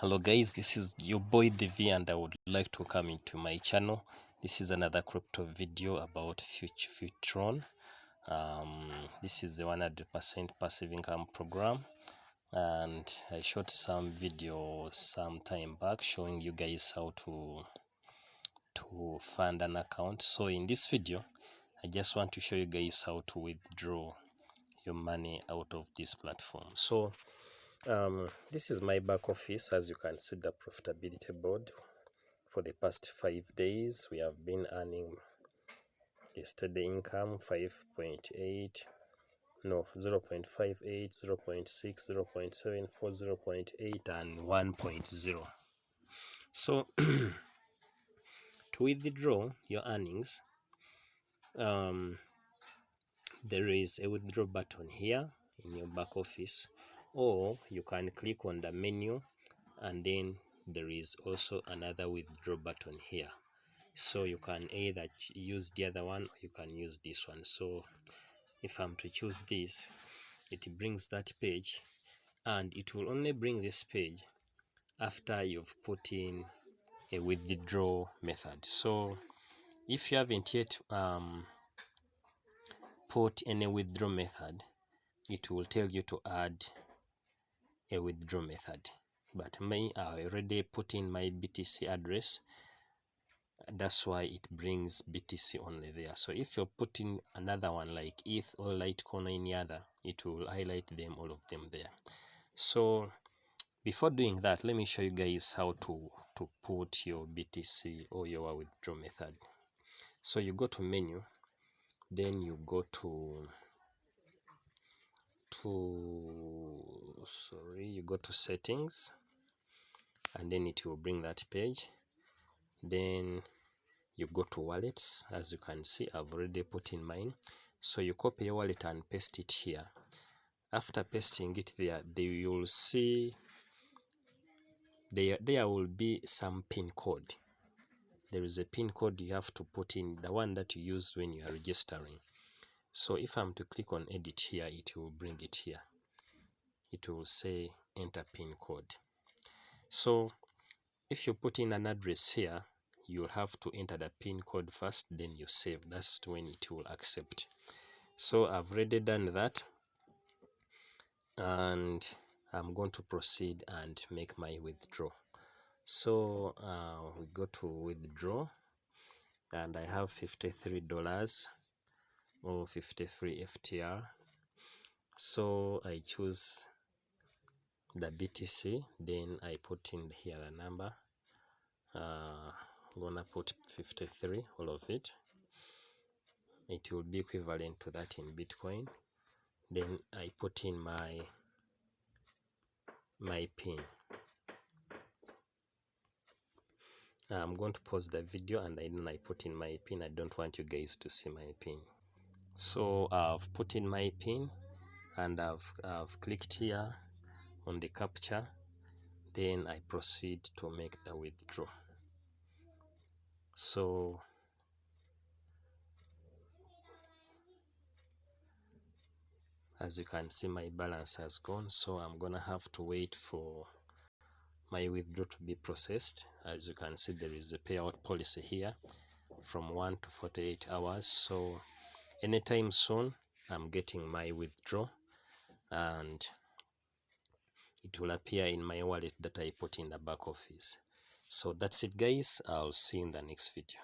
Hello guys, this is your boy Devi and I would like to come into my channel. This is another crypto video about Futurion. This is the 100% passive income program, and I shot some video some time back showing you guys how to fund an account. So in this video I just want to show you guys how to withdraw your money out of this platform. So this is my back office. As you can see, the profitability board for the past 5 days we have been earning a steady income 5.8, no, 0.58, 0.6, 0.74, 0.8 and 1.0. So to withdraw your earnings, there is a withdraw button here in your back office, or you can click on the menu and then there is also another withdraw button here. So you can either use the other one or you can use this one. So if I'm to choose this, it brings that page, and it will only bring this page after you've put in a withdraw method. So if you haven't yet put any withdraw method, it will tell you to add a withdraw method. But I already put in my BTC address, that's why it brings BTC only there. So if you're putting another one like ETH or Litecoin or any other, it will highlight them, all of them there. So before doing that, let me show you guys how to put your BTC or your withdraw method. So you go to menu, then you go to settings, and then it will bring that page. Then you go to wallets. As you can see, I've already put in mine. So you copy your wallet and paste it here. After pasting it there, you'll see there will be some pin code. There is a pin code you have to put in, the one that you used when you are registering. So if I'm to click on edit here, it will bring it here. It will say enter pin code. So if you put in an address here, you'll have to enter the pin code first, then you save. That's when it will accept. So I've already done that, and I'm going to proceed and make my withdraw. So we go to withdraw, and I have $53 or 53 FTR. So I choose the BTC, then I put in here the number. I'm gonna put 53, all of it. It will be equivalent to that in Bitcoin. Then I put in my pin. I'm going to pause the video and then I put in my pin. I don't want you guys to see my pin. So I've put in my pin and I've clicked here on the capture. Then I proceed to make the withdraw. So as you can see, my balance has gone, so I'm gonna have to wait for my withdraw to be processed. As you can see, there is a payout policy here from 1 to 48 hours. So anytime soon I'm getting my withdraw and it will appear in my wallet that I put in the back office. So that's it guys, I'll see you in the next video.